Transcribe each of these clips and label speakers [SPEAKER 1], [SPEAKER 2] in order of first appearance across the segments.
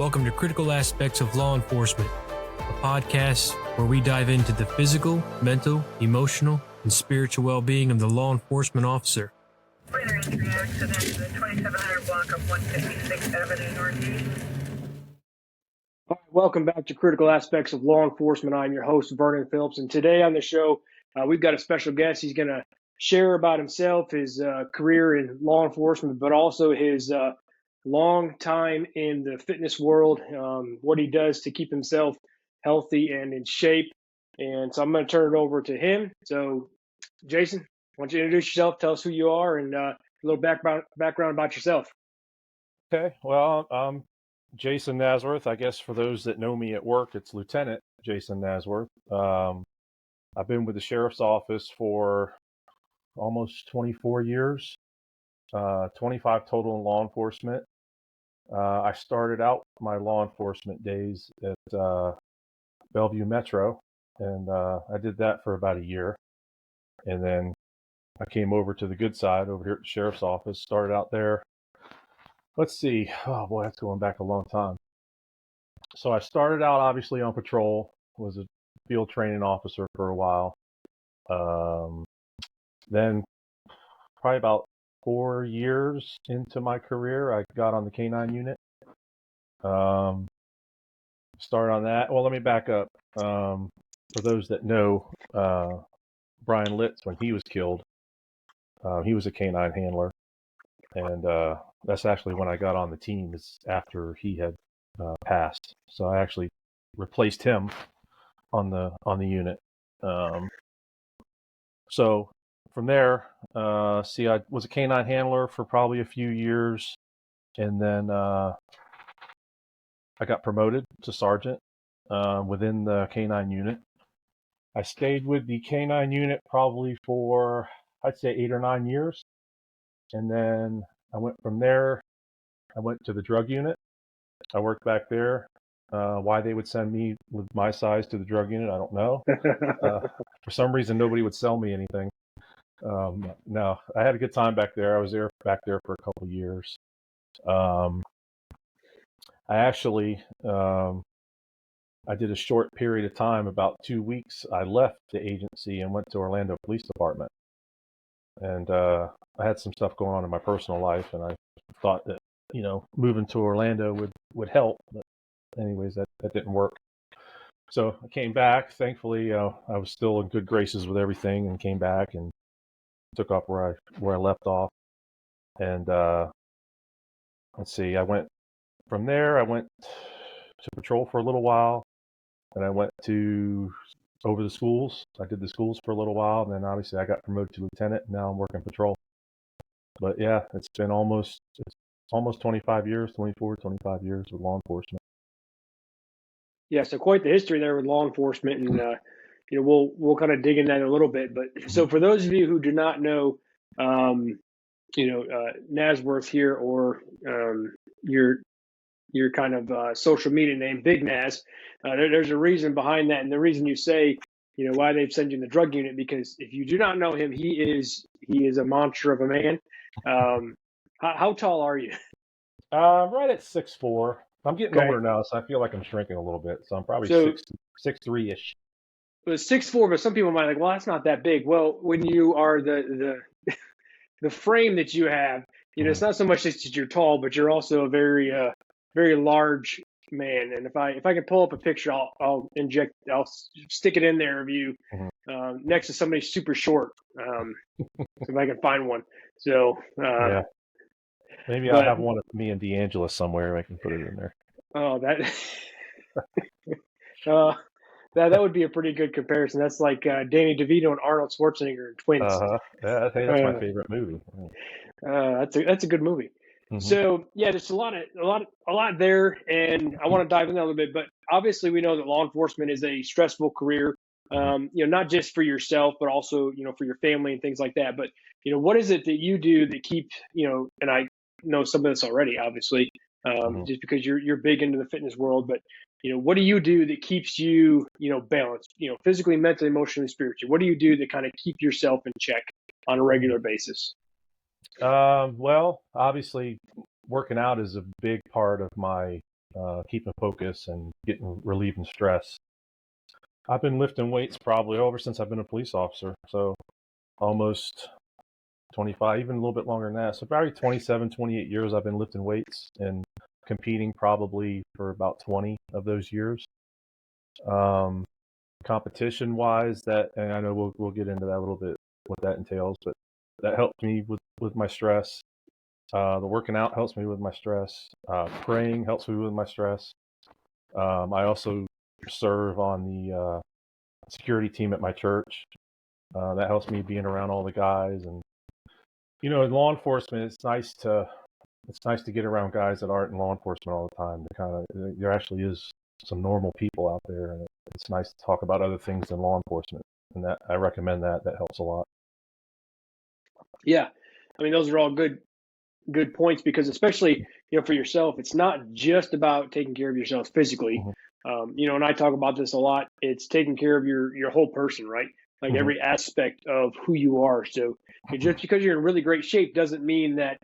[SPEAKER 1] Welcome to Critical Aspects of Law Enforcement, a podcast where we dive into the physical, mental, emotional, and spiritual well-being of the law enforcement officer.
[SPEAKER 2] Minor injury accident in the 2700 block of 156th Avenue Northeast.
[SPEAKER 3] All right, welcome back to Critical Aspects of Law Enforcement. I'm your host, Vernon Phillips, and today on the show, we've got a special guest. He's going to share about himself, his career in law enforcement, but also his long time in the fitness world, what he does to keep himself healthy and in shape. And so I'm going to turn it over to him. So, Jason, why don't you introduce yourself, tell us who you are, and a little background about yourself.
[SPEAKER 4] Okay, well, I'm Jason Nasworth. I guess for those that know me at work, it's Lieutenant Jason Nasworth. I've been with the Sheriff's Office for almost 24 years, 25 total in law enforcement. I started out my law enforcement days at Bellevue Metro, and I did that for about a year. And then I came over to the good side over here at the Sheriff's Office, started out there. Let's see. Oh, boy, that's going back a long time. So I started out obviously on patrol, was a field training officer for a while. Then probably about 4 years into my career, I got on the K-9 unit. Started on that. Well, let me back up. For those that know, Brian Litz, when he was killed, he was a K-9 handler. And that's actually when I got on the team, is after he had passed. So I actually replaced him on the unit. So from there, I was a K-9 handler for probably a few years, and then I got promoted to sergeant within the K-9 unit. I stayed with the K-9 unit probably for, I'd say, 8 or 9 years. And then I went from there, I went to the drug unit. I worked back there. Why they would send me with my size to the drug unit, I don't know. For some reason, nobody would sell me anything. No, I had a good time back there. I was back there for a couple of years. I actually, I did a short period of time, about 2 weeks. I left the agency and went to Orlando Police Department. And I had some stuff going on in my personal life, and I thought that, moving to Orlando would help. But anyways, that didn't work. So I came back. Thankfully, I was still in good graces with everything, and came back and took off where I left off. And let's see, from there, I went to patrol for a little while, and I went over the schools. I did the schools for a little while, and then obviously I got promoted to lieutenant, and now I'm working patrol. But yeah, it's been almost 25 years, 25 years with law enforcement.
[SPEAKER 3] Yeah, so quite the history there with law enforcement, and we'll kind of dig in that a little bit. But so for those of you who do not know, Nasworth here, or your kind of social media name, Big Naz, there's a reason behind that, and the reason you say, why they've sent you in the drug unit, because if you do not know him, he is a monster of a man. How tall are you?
[SPEAKER 4] Right at 6'4". I'm getting older now, so I feel like I'm shrinking a little bit. So I'm probably 6'3"-ish.
[SPEAKER 3] It was 6'4", but some people might be like, well, that's not that big. Well, when you are the frame that you have, it's not so much that you're tall, but you're also a very very large man. And if I can pull up a picture, I'll stick it in there of you next to somebody super short. If I can find one. So
[SPEAKER 4] yeah. Maybe I'll have one of me and D'Angelo somewhere. I can put it in there.
[SPEAKER 3] Oh, that would be a pretty good comparison. That's like Danny DeVito and Arnold Schwarzenegger in Twins.
[SPEAKER 4] Yeah, I think that's my favorite movie.
[SPEAKER 3] That's a good movie. Mm-hmm. So yeah, there's a lot there, and I want to dive in a little bit. But obviously, we know that law enforcement is a stressful career. Not just for yourself, but also for your family and things like that. But what is it that you do that keeps and I know some of this already, obviously, just because you're big into the fitness world. But what do you do that keeps you balanced? Physically, mentally, emotionally, spiritually. What do you do to kind of keep yourself in check on a regular basis?
[SPEAKER 4] Well, obviously, working out is a big part of my keeping focus and relieving stress. I've been lifting weights probably ever since I've been a police officer. So almost 25, even a little bit longer than that. So probably 27, 28 years I've been lifting weights and competing probably for about 20 of those years. Competition wise, and I know we'll get into that a little bit, what that entails, but that helped me with my stress. The working out helps me with my stress. Praying helps me with my stress. I also serve on the security team at my church. That helps me being around all the guys. And in law enforcement, it's nice to get around guys that aren't in law enforcement all the time. There actually is some normal people out there, and it's nice to talk about other things than law enforcement. And that I recommend that. That helps a lot.
[SPEAKER 3] Yeah, I mean, those are all good points, because especially for yourself, it's not just about taking care of yourself physically.
[SPEAKER 4] Mm-hmm.
[SPEAKER 3] And I talk about this a lot. It's taking care of your whole person, right? Like every aspect of who you are. So just because you're in really great shape doesn't mean that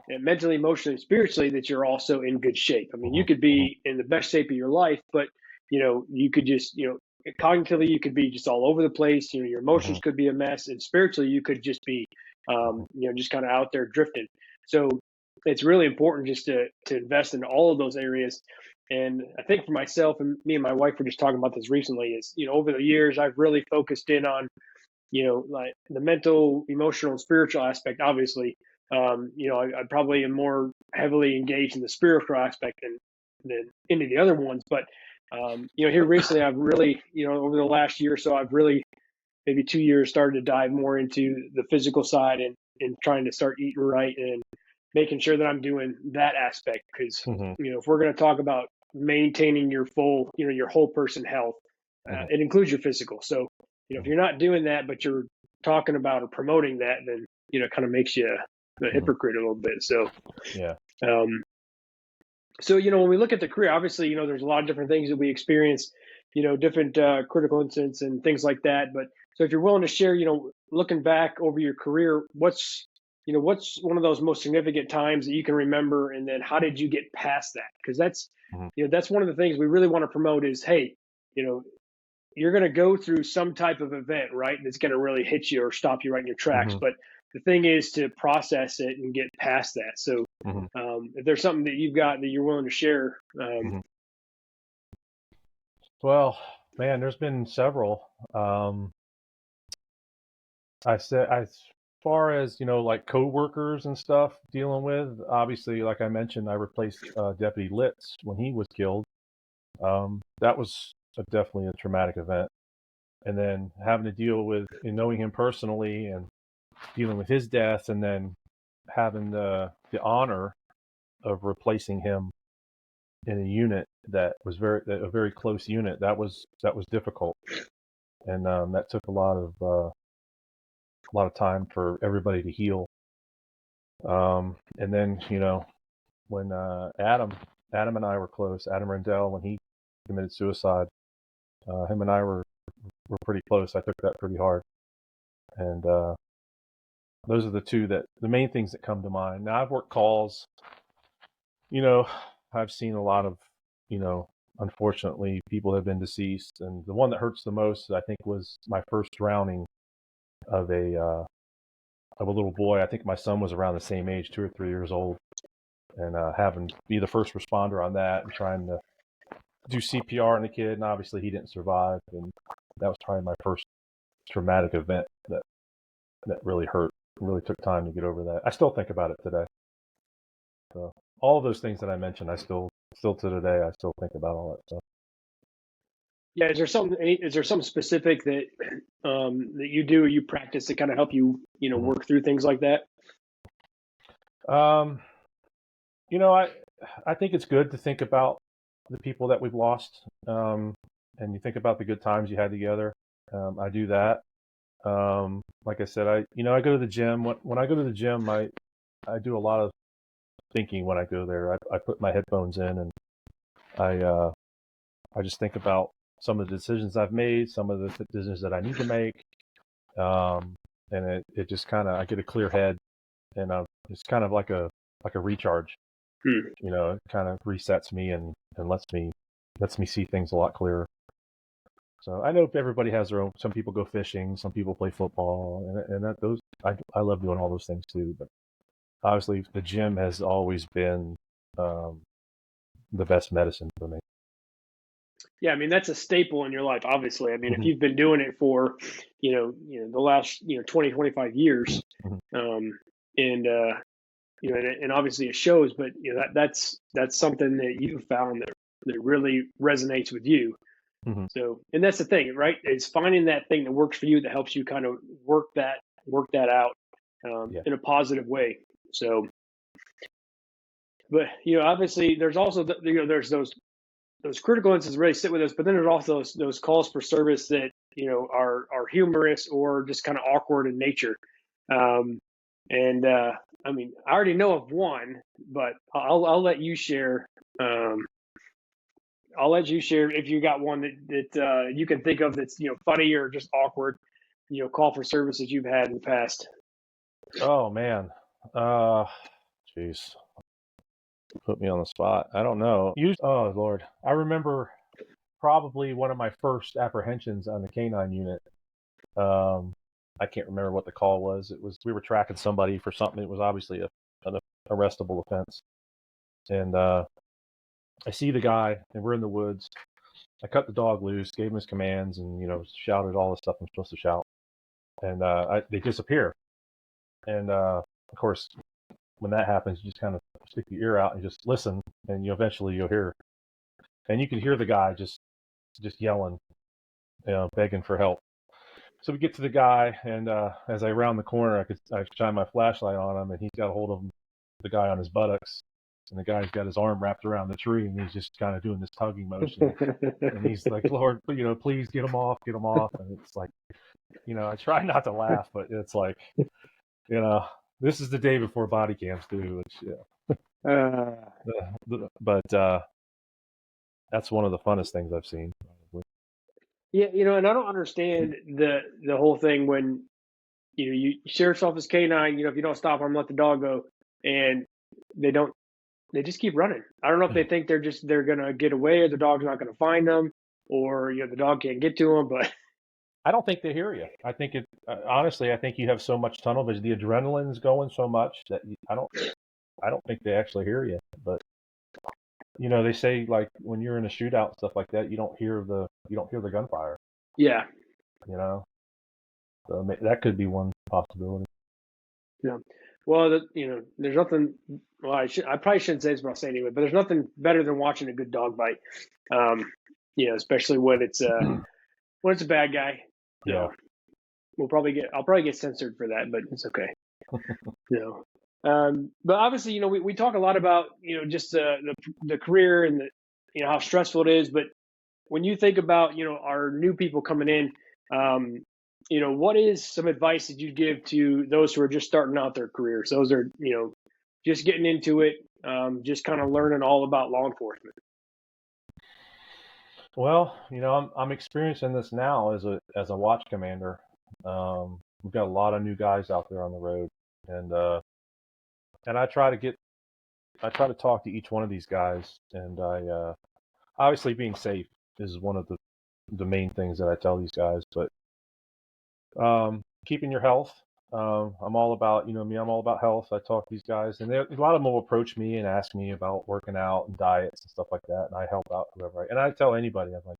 [SPEAKER 3] mentally, emotionally, spiritually, that you're also in good shape. I mean, you could be in the best shape of your life, but you could just cognitively, you could be just all over the place. Your emotions could be a mess, and spiritually, you could just be just kind of out there drifting. So it's really important just to invest in all of those areas. And I think for myself, and me and my wife were just talking about this recently, is over the years I've really focused in on like the mental, emotional, and spiritual aspect. Obviously, I probably am more heavily engaged in the spiritual aspect than any of the other ones. But here recently, I've really over the last year or so, I've really, maybe 2 years, started to dive more into the physical side and trying to start eating right and making sure that I'm doing that aspect. Because if we're going to talk about maintaining your full, your whole person health, it includes your physical. So if you're not doing that, but you're talking about or promoting that, then it kind of makes you a hypocrite a little bit. So
[SPEAKER 4] Yeah.
[SPEAKER 3] So when we look at the career, obviously there's a lot of different things that we experience, different critical incidents and things like that. But so if you're willing to share, looking back over your career, what's one of those most significant times that you can remember, and then how did you get past that? Because that's that's one of the things we really want to promote is, hey, you're going to go through some type of event, right? That's going to really hit you or stop you right in your tracks. But the thing is to process it and get past that. So if there's something that you've got that you're willing to share.
[SPEAKER 4] Well, man, there's been several. As far as, like coworkers and stuff dealing with, obviously, like I mentioned, I replaced Deputy Litz when he was killed. That was definitely a traumatic event. And then having to deal with knowing him personally and dealing with his death, and then having the honor of replacing him in a unit that was a very close unit. That was difficult, and that took a lot of time for everybody to heal. And then when Adam and I were close, Adam Rendell, when he committed suicide, him and I were pretty close. I took that pretty hard, and those are the main things that come to mind. Now, I've worked calls. I've seen a lot of, unfortunately, people have been deceased, and the one that hurts the most, I think, was my first drowning of a little boy. I think my son was around the same age, 2 or 3 years old, and having to be the first responder on that and trying to do CPR on the kid, and obviously he didn't survive, and that was probably my first traumatic event that really hurt. It really took time to get over that. I still think about it today. So all of those things that I mentioned, I still to today, I still think about all that stuff.
[SPEAKER 3] Yeah, is there something specific that that you do or you practice to kind of help you work through things like that?
[SPEAKER 4] I think it's good to think about the people that we've lost, and you think about the good times you had together. I do that. Like I said, I go to the gym. When I go to the gym, I do a lot of thinking when I go there. I put my headphones in, and I just think about some of the decisions I've made, some of the decisions that I need to make, and it just kind of, I get a clear head, and it's kind of like a recharge. You know, it kind of resets me and lets me see things a lot clearer. So I know everybody has their own. Some people go fishing, some people play football, and those I love doing all those things too. But obviously, the gym has always been the best medicine for me.
[SPEAKER 3] Yeah, I mean that's a staple in your life. Obviously, I mean if
[SPEAKER 4] Mhm.
[SPEAKER 3] you've been doing it for, the last 20, 25 years,
[SPEAKER 4] Mhm.
[SPEAKER 3] and and obviously it shows. But that's something that you found that really resonates with you.
[SPEAKER 4] Mhm.
[SPEAKER 3] So, and that's the thing, right? Is finding that thing that works for you that helps you kind of work that out
[SPEAKER 4] Yeah.
[SPEAKER 3] in a positive way. So, but obviously, there's also there's those critical instances really sit with us, but then there's also those calls for service that are humorous or just kind of awkward in nature. Um, and I mean, I already know of one, but I'll let you share. Um, I'll let you share if you got one that you can think of that's funny or just awkward. Call for service that you've had in the past.
[SPEAKER 4] Oh man. Jeez. Put me on the spot. I don't know. Oh Lord. I remember probably one of my first apprehensions on the canine unit. Um, I can't remember what the call was. It was we were tracking somebody for something. It was obviously an arrestable offense. And I see the guy, and we're in the woods. I cut the dog loose, gave him his commands, and shouted all the stuff I'm supposed to shout. And they disappear. And of course, when that happens, you just kind of stick your ear out and just listen, and eventually you'll hear. And you can hear the guy just yelling, begging for help. So we get to the guy, and as I round the corner, I shine my flashlight on him, and he's got a hold of the guy on his buttocks, and the guy's got his arm wrapped around the tree, and he's just kind of doing this tugging motion, and he's like, "Lord, please get him off," and it's like, I try not to laugh, but it's like, this is the day before body cams too, which, but that's one of the funnest things I've seen, probably.
[SPEAKER 3] Yeah, and I don't understand the whole thing when you sheriff's office canine. If you don't stop them, let the dog go, and they don't. They just keep running. I don't know if they think they're gonna get away, or the dog's not gonna find them, or the dog can't get to them. But
[SPEAKER 4] I don't think they hear you. I think honestly, I think you have so much tunnel vision. The adrenaline's going so much that I don't think they actually hear you. But they say like when you're in a shootout and stuff like that, you don't hear the gunfire.
[SPEAKER 3] yeah,
[SPEAKER 4] So that could be one possibility.
[SPEAKER 3] yeah. Well, there's nothing. Well, I probably shouldn't say this, but I'll say anyway. But there's nothing better than watching a good dog bite. Especially when it's a bad guy.
[SPEAKER 4] Yeah.
[SPEAKER 3] I'll probably get censored for that, but it's okay. But obviously, we talk a lot about just the career and how stressful it is. But when you think about our new people coming in, what is some advice that you give to those who are just starting out their careers? Those are just getting into it, just kind of learning all about law enforcement.
[SPEAKER 4] Well, I'm experiencing this now as a watch commander. We've got a lot of new guys out there on the road, and I try to talk to each one of these guys, and I obviously being safe is one of the main things that I tell these guys, but keeping your health. I'm all about, me, I'm all about health. I talk to these guys, and a lot of them will approach me and ask me about working out and diets and stuff like that, and I help out whoever and I tell anybody, I'm like,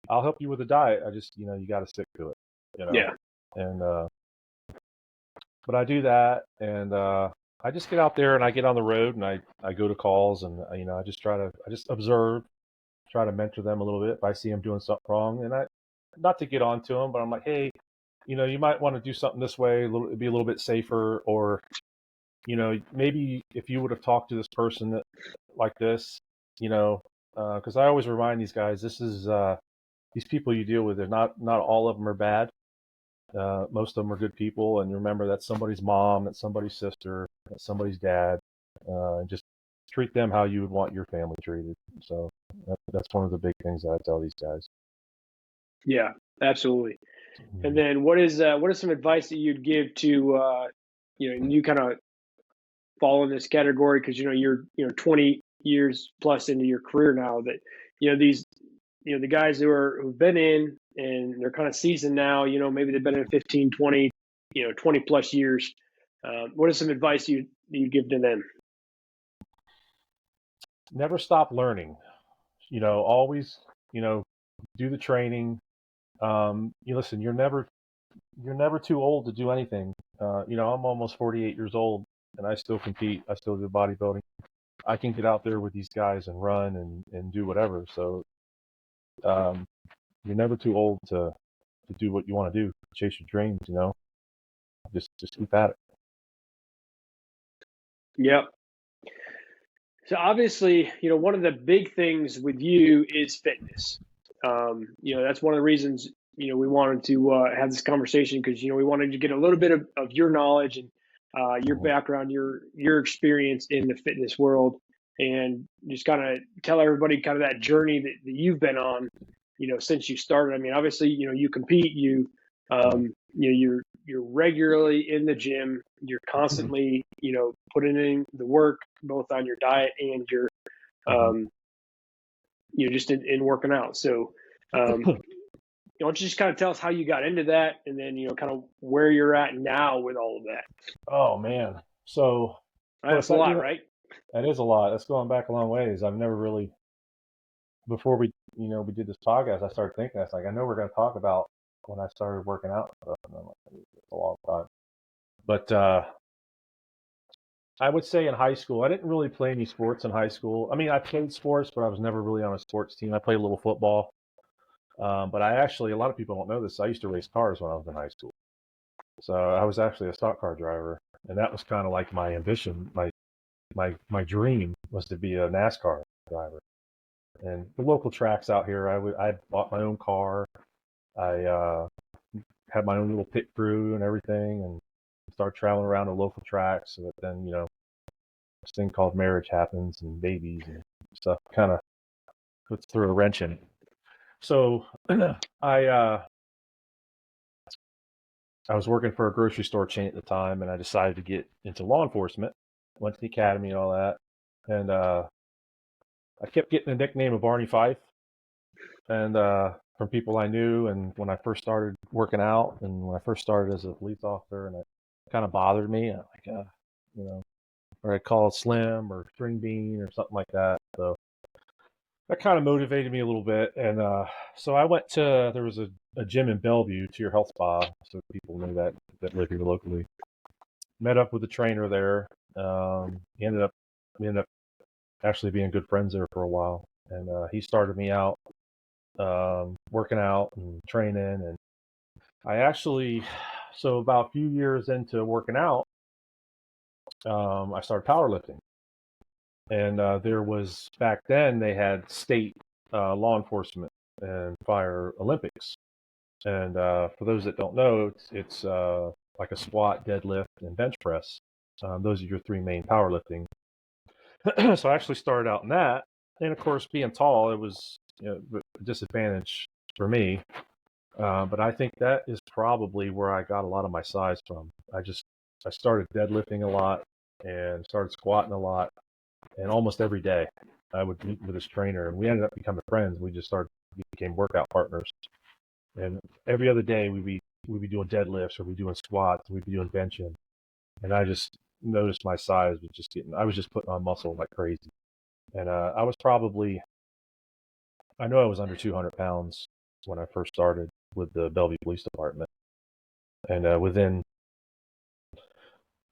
[SPEAKER 4] I'll help you with a diet. I just, you got to stick to it,
[SPEAKER 3] Yeah.
[SPEAKER 4] and but I do that, and I just get out there and I get on the road and I go to calls, and I just observe, try to mentor them a little bit if I see them doing something wrong, and I not to get on to them, but I'm like, hey, you might want to do something this way, it'd be a little bit safer, or maybe if you would have talked to this person like this, because I always remind these guys, this is these people you deal with, they're not all of them are bad. Most of them are good people, and remember that's somebody's mom, that's somebody's sister, that's somebody's dad, and just treat them how you would want your family treated. So that's one of the big things that I tell these guys.
[SPEAKER 3] Yeah, absolutely. And then what is some advice that you'd give to you kind of fall in this category because you're 20 years plus into your career now. That these the guys who've been in and they're kind of seasoned now. Maybe they've been in 15, 20, 20 plus years. What is some advice you give to them?
[SPEAKER 4] Never stop learning. Always, do the training. You listen. You're never too old to do anything. I'm almost 48 years old, and I still compete. I still do bodybuilding. I can get out there with these guys and run and do whatever. So you're never too old to do what you want to do, chase your dreams. Just keep at it.
[SPEAKER 3] Yep. So obviously, one of the big things with you is fitness. That's one of the reasons, we wanted to have this conversation because, we wanted to get a little bit of your knowledge and your background, your experience in the fitness world, and just kind of tell everybody kind of that journey that you've been on, since you started. I mean, obviously, you compete, you're regularly in the gym, you're constantly, putting in the work both on your diet and your, just in working out. So, why don't you just kind of tell us how you got into that, and then kind of where you're at now with all of that?
[SPEAKER 4] Oh man, so
[SPEAKER 3] That's a lot, right?
[SPEAKER 4] That is a lot. That's going back a long ways. I've never really, before we did this podcast, I started thinking, I was like, I know we're going to talk about when I started working out and stuff, and I'm like, it's a long time. But I would say in high school, I didn't really play any sports in high school. I mean, I played sports, but I was never really on a sports team. I played a little football. But I actually, a lot of people don't know this, I used to race cars when I was in high school. So I was actually a stock car driver, and that was kind of like my ambition. My dream was to be a NASCAR driver. And the local tracks out here, I bought my own car. I had my own little pit crew and everything, and started traveling around the local tracks. But then, this thing called marriage happens and babies and stuff kind of puts through a wrench in it. So I was working for a grocery store chain at the time, and I decided to get into law enforcement. Went to the academy and all that, and I kept getting the nickname of Barney Fife, and from people I knew, and when I first started working out, and when I first started as a police officer, and it kind of bothered me. I'm like, or I call it Slim or String Bean or something like that. So that kind of motivated me a little bit, and so I went to, there was a gym in Bellevue, To Your Health Spa, so people know that live here locally. Met up with the trainer there. We ended up actually being good friends there for a while, and he started me out working out and training, and I actually, so about a few years into working out, I started powerlifting. And there was, back then, they had state law enforcement and fire Olympics. And for those that don't know, it's like a squat, deadlift, and bench press. Those are your three main powerlifting. So I actually started out in that. And of course, being tall, it was a disadvantage for me. But I think that is probably where I got a lot of my size from. I started deadlifting a lot and started squatting a lot. And almost every day I would meet with this trainer, and we ended up becoming friends. We became workout partners. And every other day we'd be doing deadlifts, or we'd be doing squats, we'd be doing benching. And I just noticed my size was I was just putting on muscle like crazy. And I was probably, I know I was under 200 pounds when I first started with the Bellevue Police Department. And within a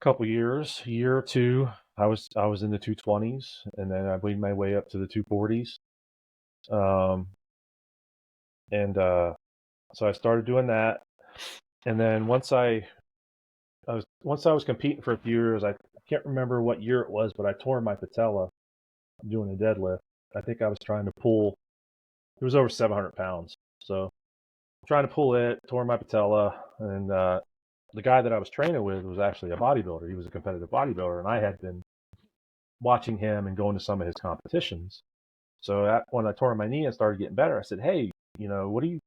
[SPEAKER 4] couple years, a year or two, I was in the 220s, and then I made my way up to the 240s. So I started doing that. And then once I was competing for a few years, I can't remember what year it was, but I tore my patella doing a deadlift. I think I was trying to pull, it was over 700 pounds. So trying to pull it, tore my patella, and the guy that I was training with was actually a bodybuilder. He was a competitive bodybuilder, and I had been watching him and going to some of his competitions. So when I tore my knee and started getting better, I said, "Hey, what do you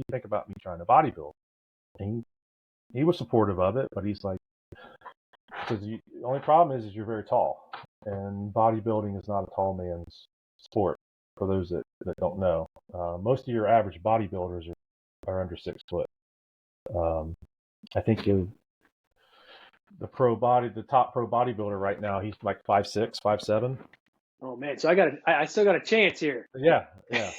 [SPEAKER 4] think about me trying to bodybuild?" And he was supportive of it, but he's like, because the only problem is you're very tall, and bodybuilding is not a tall man's sport. For those that don't know, most of your average bodybuilders are under 6 foot. I think the top pro bodybuilder right now, he's like 5'6", 5'7".
[SPEAKER 3] Oh man, so I still got a chance here.
[SPEAKER 4] Yeah.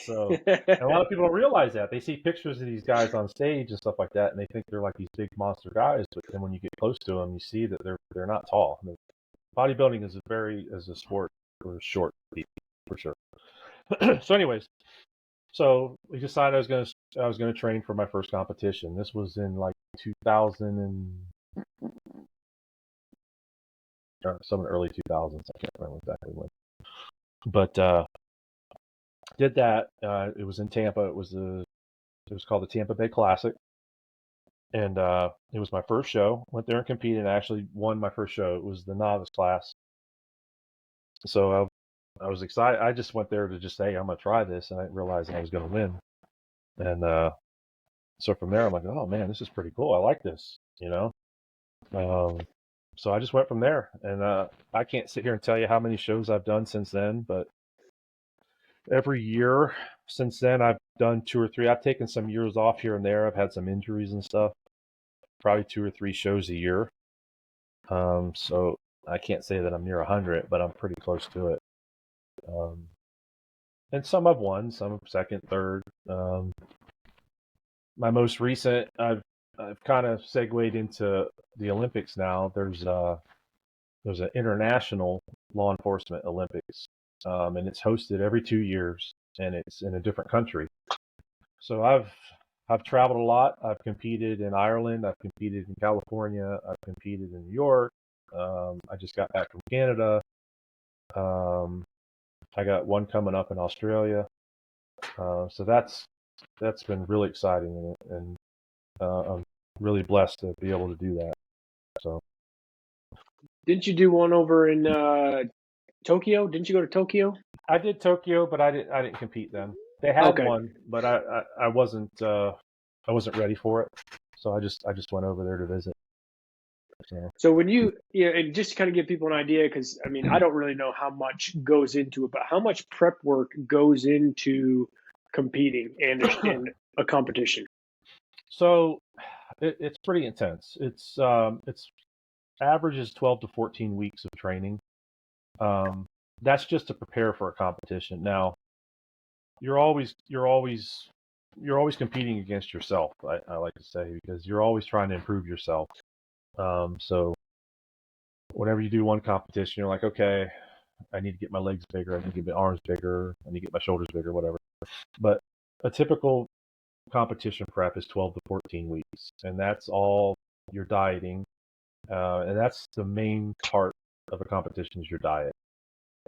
[SPEAKER 4] So and a lot of people don't realize that. They see pictures of these guys on stage and stuff like that, and they think they're like these big monster guys. But then when you get close to them, you see that they're not tall. I mean, bodybuilding is a sport for short people, for sure. So, anyways, so we decided I was gonna train for my first competition. This was in like 2000 and some early 2000s. I can't remember exactly when, but did that. It was in Tampa. It was called the Tampa Bay Classic, and it was my first show. Went there and competed, and I actually won my first show. It was the novice class. So I was excited. I just went there to just say I'm gonna try this, and I didn't realize I was gonna win. And so from there, I'm like, oh man, this is pretty cool. I like this, So I just went from there, and I can't sit here and tell you how many shows I've done since then, but every year since then, I've done 2 or 3. I've taken some years off here and there. I've had some injuries and stuff. Probably 2 or 3 shows a year. So I can't say that I'm near 100, but I'm pretty close to it. And some I've won, some second, third. My most recent, I've kind of segued into the Olympics now. There's an international law enforcement Olympics, and it's hosted every 2 years, and it's in a different country. So I've traveled a lot. I've competed in Ireland. I've competed in California. I've competed in New York. I just got back from Canada. I got one coming up in Australia. So that's been really exciting, and I'm really blessed to be able to do that. So.
[SPEAKER 3] Didn't you do one over in Tokyo? Didn't you go to Tokyo?
[SPEAKER 4] I did Tokyo, but I didn't compete then. They had one, but I wasn't ready for it. So I just went over there to visit.
[SPEAKER 3] So when and just to kind of give people an idea, because I mean, I don't really know how much goes into it, but how much prep work goes into competing and a competition?
[SPEAKER 4] So it's pretty intense. It's average is 12 to 14 weeks of training. That's just to prepare for a competition. Now, you're always competing against yourself. I like to say, because you're always trying to improve yourself. So whenever you do one competition, you're like, okay, I need to get my legs bigger. I need to get my arms bigger. I need to get my shoulders bigger, whatever. But a typical competition prep is 12 to 14 weeks, and that's all your dieting. And that's the main part of a competition is your diet.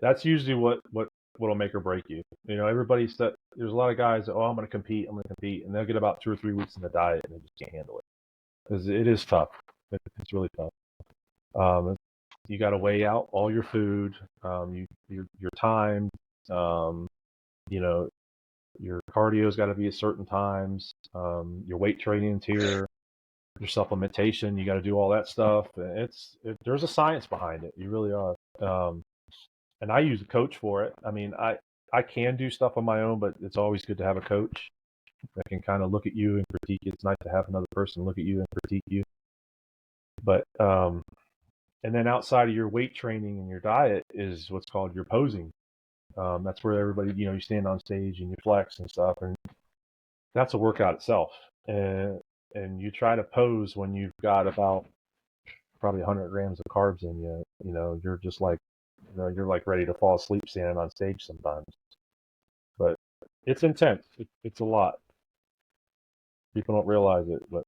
[SPEAKER 4] That's usually what'll make or break you. Everybody's that there's a lot of guys that, I'm going to compete, and they'll get about 2 or 3 weeks in the diet and they just can't handle it, because it is tough. It's really tough. You got to weigh out all your food, your time, your cardio's got to be at certain times, your weight training's here, your supplementation, you got to do all that stuff. There's a science behind it. You really are. And I use a coach for it. I mean, I can do stuff on my own, but it's always good to have a coach that can kind of look at you and critique you. It's nice to have another person look at you and critique you. But and then outside of your weight training and your diet is what's called your posing. That's where everybody, you stand on stage and you flex and stuff, and that's a workout itself. And you try to pose when you've got about probably 100 grams of carbs in you. You're just like, you're like ready to fall asleep standing on stage sometimes. But it's intense. It's a lot. People don't realize it, but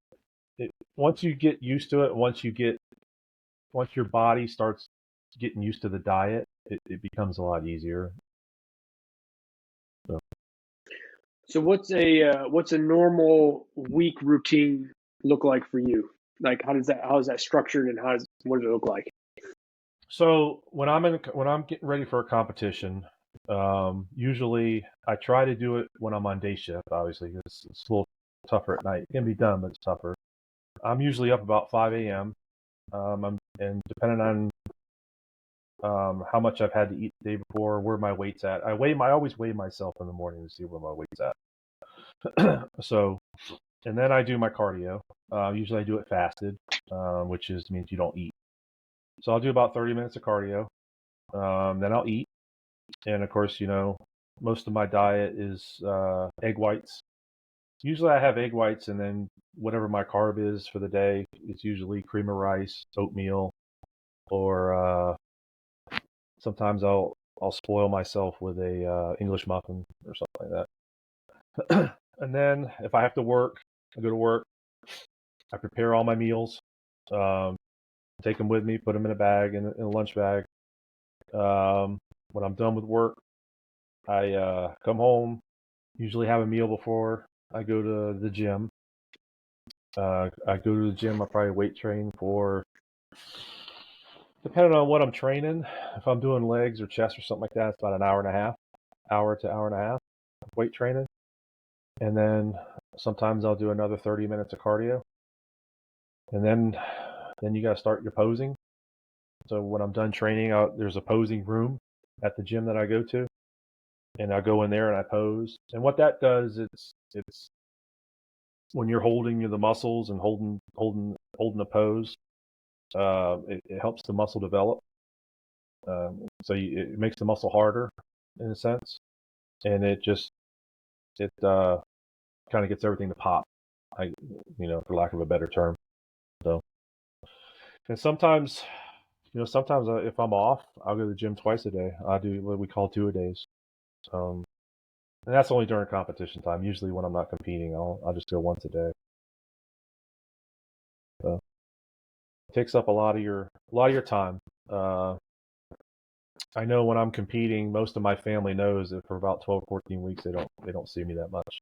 [SPEAKER 4] once you get used to it, once your body starts getting used to the diet, it becomes a lot easier.
[SPEAKER 3] So what's a normal week routine look like for you? Like how is that structured, and what does it look like?
[SPEAKER 4] So when I'm getting ready for a competition, usually I try to do it when I'm on day shift. Obviously, it's a little tougher at night. It can be done, but it's tougher. I'm usually up about 5 a.m. and depending on how much I've had to eat the day before, where my weight's at. I always weigh myself in the morning to see where my weight's at. So, and then I do my cardio. Usually I do it fasted, which means you don't eat. So I'll do about 30 minutes of cardio. Then I'll eat, and of course, most of my diet is egg whites. Usually I have egg whites, and then whatever my carb is for the day, it's usually cream of rice, oatmeal, or sometimes I'll spoil myself with a English muffin or something like that. And then if I have to work, I go to work. I prepare all my meals, take them with me, put them in a bag, in a lunch bag. When I'm done with work, I come home, usually have a meal before I go to the gym. I go to the gym. I probably weight train for, depending on what I'm training. If I'm doing legs or chest or something like that, it's about an hour to hour and a half of weight training. And then sometimes I'll do another 30 minutes of cardio. And then you got to start your posing. So when I'm done training, there's a posing room at the gym that I go to. And I go in there and I pose. And what that does, it's when you're holding the muscles and holding a pose, it helps the muscle develop. So it makes the muscle harder in a sense, and it kind of gets everything to pop, for lack of a better term. So, and sometimes if I'm off, I'll go to the gym twice a day. I'll do what we call two-a-days. And that's only during competition time. Usually when I'm not competing, I'll just go once a day. So it takes up a lot of your time. I know when I'm competing, most of my family knows that for about 12, 14 weeks they don't see me that much.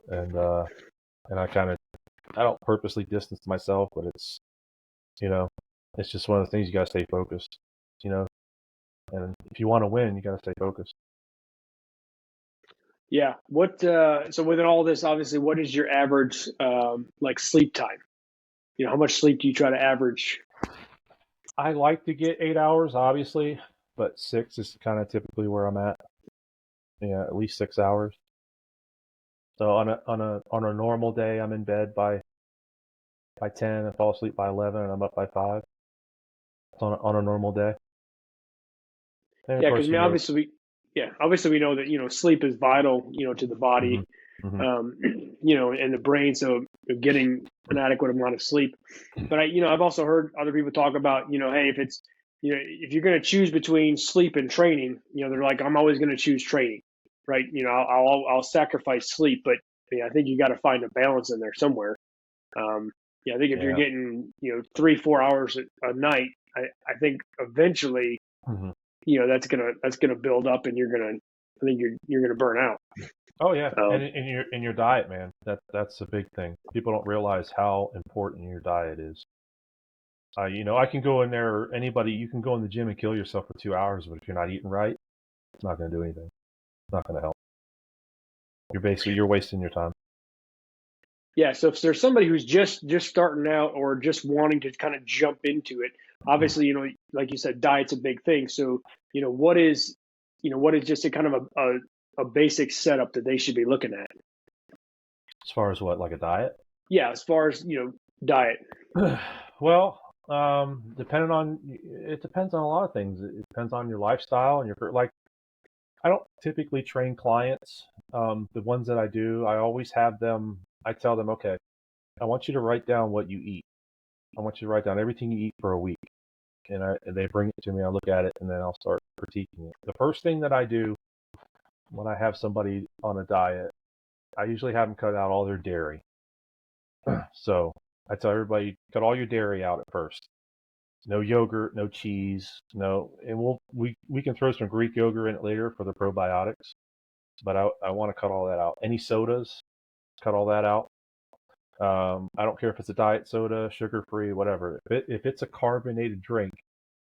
[SPEAKER 4] And I don't purposely distance myself, but it's just one of the things you gotta stay focused. And if you want to win, you gotta stay focused.
[SPEAKER 3] Yeah. So within all this, obviously, what is your average sleep time? How much sleep do you try to average?
[SPEAKER 4] I like to get 8 hours, obviously, but 6 is kind of typically where I'm at. Yeah, at least 6 hours. So on a normal day, I'm in bed by 10 and fall asleep by 11, and I'm up by 5. It's on a normal day. And
[SPEAKER 3] Yeah, because obviously we know that sleep is vital to the body,
[SPEAKER 4] Mm-hmm.
[SPEAKER 3] and the brain. So getting an adequate amount of sleep. But I've also heard other people talk about hey, if it's if you're going to choose between sleep and training, they're like, I'm always going to choose training, right? I'll sacrifice sleep, but I think you got to find a balance in there somewhere. I think if you're getting 3-4 hours a night, I think eventually.
[SPEAKER 4] Mm-hmm.
[SPEAKER 3] That's gonna build up, and I think you're gonna burn out.
[SPEAKER 4] Oh yeah, and in your diet, man, that's a big thing. People don't realize how important your diet is. I can go in there, or anybody, you can go in the gym and kill yourself for 2 hours, but if you're not eating right, it's not going to do anything. It's not going to help. You're wasting your time.
[SPEAKER 3] Yeah. So if there's somebody who's just starting out or just wanting to kind of jump into it, obviously, like you said, diet's a big thing. So, what is just a kind of a basic setup that they should be looking at?
[SPEAKER 4] As far as what, like a diet?
[SPEAKER 3] Yeah, as far as diet.
[SPEAKER 4] Well, it depends on a lot of things. It depends on your lifestyle and I don't typically train clients. The ones that I do, I tell them, okay, I want you to write down what you eat. I want you to write down everything you eat for a week. And they bring it to me, I look at it, and then I'll start critiquing it. The first thing that I do when I have somebody on a diet, I usually have them cut out all their dairy. So I tell everybody, cut all your dairy out at first. No yogurt, no cheese, no, and we can throw some Greek yogurt in it later for the probiotics, but I want to cut all that out. Any sodas, cut all that out. I don't care if it's a diet soda, sugar-free, whatever. If it's a carbonated drink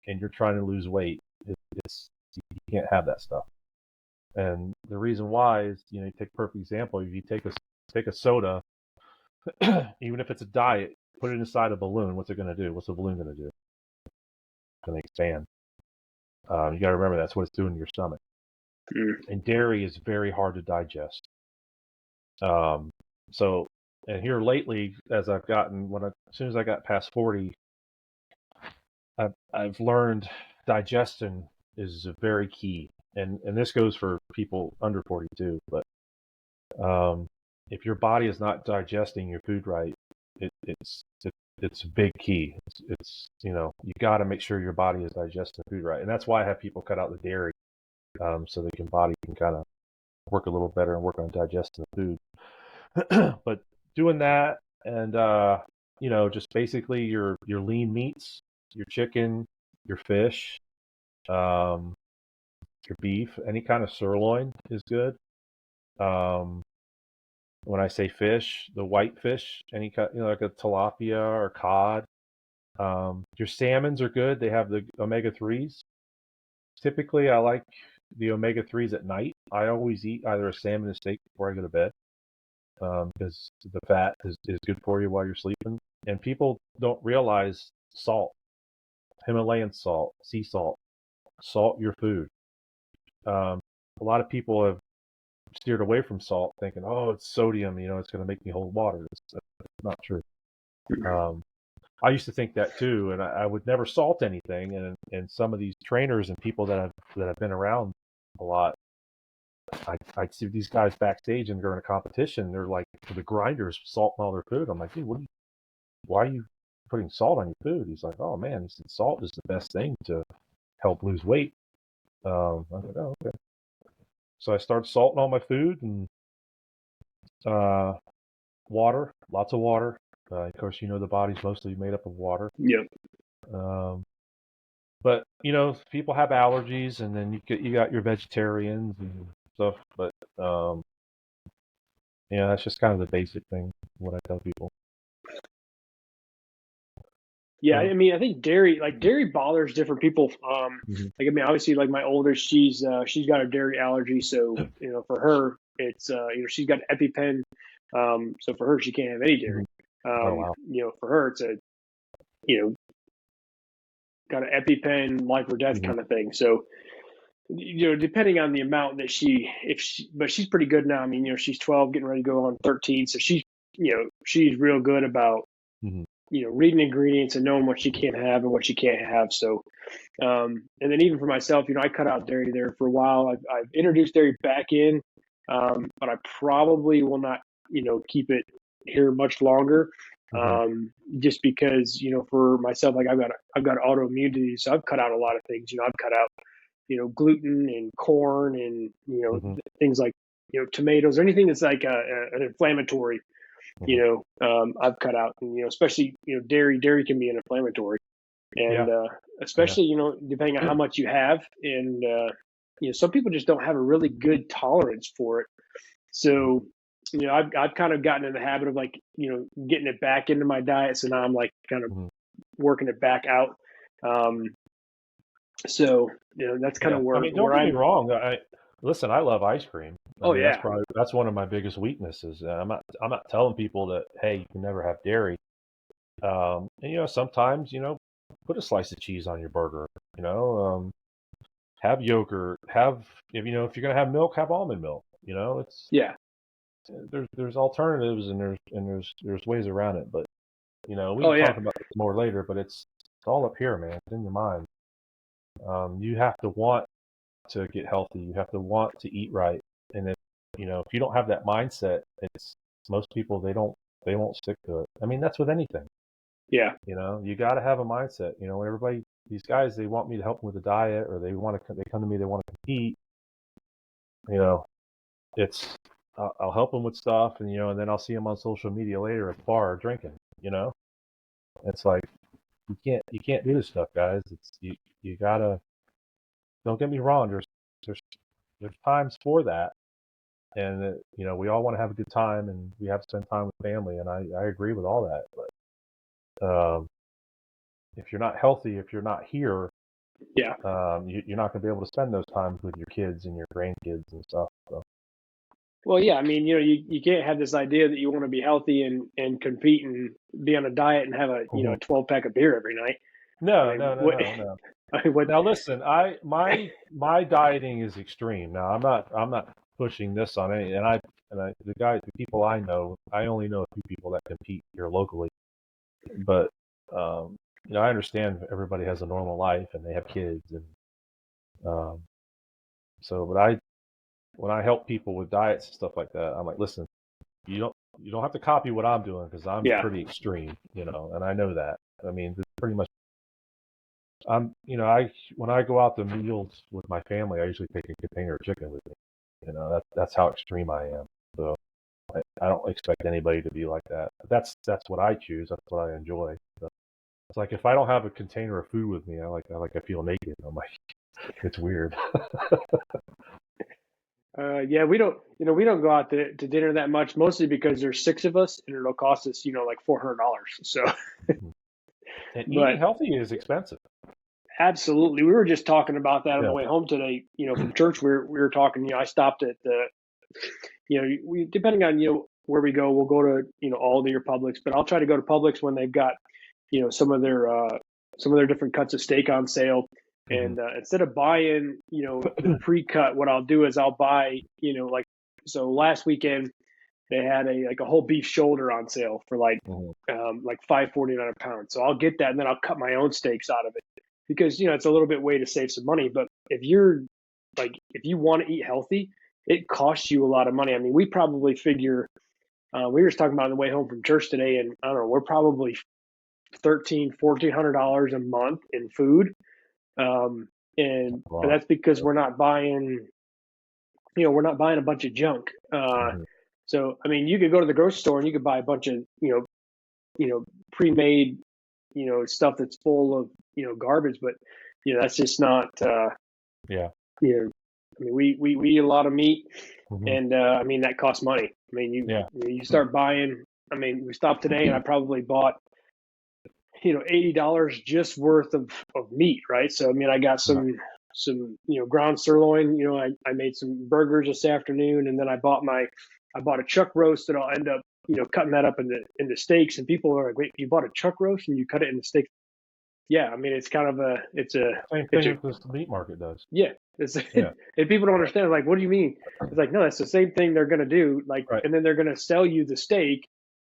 [SPEAKER 4] and you're trying to lose weight, you can't have that stuff. And the reason why is, you take a perfect example. If you take a soda, even if it's a diet, put it inside a balloon, what's it going to do? What's the balloon going to do? going to expand. You got to remember that's what it's doing to your stomach. And dairy is very hard to digest. So, and here lately, as I've gotten, as soon as I got past 40, I've learned digestion is very key, and this goes for people under 40 too. But if your body is not digesting your food right, it's a big key. It's you got to make sure your body is digesting food right, and that's why I have people cut out the dairy, so the body can kind of work a little better and work on digesting the food. But doing that, and just basically your lean meats, your chicken, your fish, your beef, any kind of sirloin is good. When I say fish, the white fish, any kind, like a tilapia or cod. Your salmons are good. They have the omega-3s. Typically, I like the omega-3s at night. I always eat either a salmon or steak before I go to bed, because the fat is good for you while you're sleeping. And people don't realize salt, Himalayan salt, sea salt, salt your food. A lot of people have steered away from salt, thinking, "Oh, it's sodium. It's going to make me hold water." It's not true. I used to think that too, and I would never salt anything. And some of these trainers and people that have been around a lot, I'd see these guys backstage and during a competition, they're like the grinders salting all their food. I'm like, dude, why are you putting salt on your food? He's like, oh man, he said salt is the best thing to help lose weight. I was like, oh, okay. So I started salting all my food and water, lots of water. Of course, the body's mostly made up of water.
[SPEAKER 3] Yep.
[SPEAKER 4] But people have allergies, and then you got your vegetarians and stuff. But that's just kind of the basic thing. What I tell people.
[SPEAKER 3] Yeah, I mean, I think dairy bothers different people. Obviously, like my oldest, she's got a dairy allergy, so for her, it's she's got EpiPen, so for her, she can't have any dairy.
[SPEAKER 4] Oh, wow.
[SPEAKER 3] For her, it's got an EpiPen, life or death kind of thing. So, depending on the amount that but she's pretty good now. I mean, she's 12, getting ready to go on 13, so she's real good about. Reading ingredients and knowing what she can have and what she can't have. So, and then even for myself, I cut out dairy there for a while. I've introduced dairy back in, but I probably will not, keep it here much longer. Just because, for myself, like I've got autoimmunity, so I've cut out a lot of things. I've cut out, gluten and corn and, things like, tomatoes or anything that's like an inflammatory. I've cut out, and, especially, dairy can be an inflammatory, and especially, depending on how much you have, and some people just don't have a really good tolerance for it. So, I've kind of gotten in the habit of like, getting it back into my diet. So now I'm like kind of working it back out. So that's kind of where.
[SPEAKER 4] I mean, don't get me wrong. Listen, I love ice cream. I mean,
[SPEAKER 3] yeah.
[SPEAKER 4] That's one of my biggest weaknesses. I'm not telling people that, hey, you can never have dairy. And sometimes, put a slice of cheese on your burger. Have yogurt. If you're gonna have milk, have almond milk. There's alternatives and there's ways around it. But we can talk about this more later. But it's all up here, man. It's in your mind. You have to want to get healthy. You have to want to eat right. And if you don't have that mindset, it's most people they won't stick to it. I mean, that's with anything.
[SPEAKER 3] Yeah.
[SPEAKER 4] You got to have a mindset. Everybody, these guys, they want me to help them with the diet, or they come to me, they want to compete. It's I'll help them with stuff, and and then I'll see them on social media later at the bar drinking. It's like you can't do this stuff, guys. It's you gotta. Don't get me wrong. There's times for that, and we all want to have a good time, and we have to spend time with family, and I agree with all that. But if you're not healthy, if you're not here, you're not going to be able to spend those times with your kids and your grandkids and stuff. So.
[SPEAKER 3] Well, yeah, I mean, you can't have this idea that you want to be healthy and compete and be on a diet and have a 12-pack of beer every night.
[SPEAKER 4] No,
[SPEAKER 3] mean,
[SPEAKER 4] no, no,
[SPEAKER 3] what,
[SPEAKER 4] no, no.
[SPEAKER 3] I mean, what,
[SPEAKER 4] Now listen, my dieting is extreme. Now I'm not pushing this on any, the people I know, I only know a few people that compete here locally. But I understand everybody has a normal life and they have kids, and um, but when I help people with diets and stuff like that, I'm like, listen, you don't have to copy what I'm doing because I'm
[SPEAKER 3] yeah,
[SPEAKER 4] pretty extreme, and I know that. I mean, it's pretty much. I when I go out to meals with my family, I usually take a container of chicken with me. That's how extreme I am. So I don't expect anybody to be like that. But that's what I choose. That's what I enjoy. So it's like if I don't have a container of food with me, I feel naked. I'm like, it's weird.
[SPEAKER 3] yeah, we don't go out to dinner that much, mostly because there's six of us and it'll cost us, like $400. So,
[SPEAKER 4] And eating
[SPEAKER 3] but
[SPEAKER 4] healthy is expensive.
[SPEAKER 3] absolutely, we were just talking about that on the
[SPEAKER 4] Yeah.
[SPEAKER 3] way home today. From church, we were talking. I stopped at we depending on where we go, we'll go to Aldi or Publix, but I'll try to go to Publix when they've got some of their different cuts of steak on sale.
[SPEAKER 4] Hmm.
[SPEAKER 3] And instead of buying the pre-cut, what I'll do is I'll buy like, so last weekend they had a whole beef shoulder on sale for
[SPEAKER 4] Hmm.
[SPEAKER 3] like $5.49 a pound. So I'll get that and then I'll cut my own steaks out of it because it's a little bit way to save some money. But if you want to eat healthy, it costs you a lot of money. I mean, we probably figure we were just talking about on the way home from church today, and I don't know, we're probably $1,400 a month in food, but
[SPEAKER 4] Wow.
[SPEAKER 3] that's because we're not buying a bunch of junk.
[SPEAKER 4] Hmm.
[SPEAKER 3] So I mean, you could go to the grocery store and you could buy a bunch of pre-made stuff that's full of garbage, but that's just not
[SPEAKER 4] Yeah.
[SPEAKER 3] you know I mean, we eat a lot of meat,
[SPEAKER 4] Hmm.
[SPEAKER 3] and I mean that costs money. I mean,
[SPEAKER 4] Yeah.
[SPEAKER 3] you start buying. I mean, we stopped today, and I probably bought $80 just worth of meat, right? So I mean, I got
[SPEAKER 4] Yeah.
[SPEAKER 3] some ground sirloin. I made some burgers this afternoon, and then I bought a chuck roast that I'll end up cutting that up into steaks. And people are like, "Wait, you bought a chuck roast and you cut it into steaks?" Yeah, I mean, it's kind of
[SPEAKER 4] Same
[SPEAKER 3] it's
[SPEAKER 4] thing
[SPEAKER 3] a
[SPEAKER 4] as this meat market does.
[SPEAKER 3] yeah. It's
[SPEAKER 4] Yeah.
[SPEAKER 3] and people don't understand. Like, what do you mean? It's like, no, that's the same thing they're gonna do. Like,
[SPEAKER 4] Right.
[SPEAKER 3] and then they're gonna sell you the steak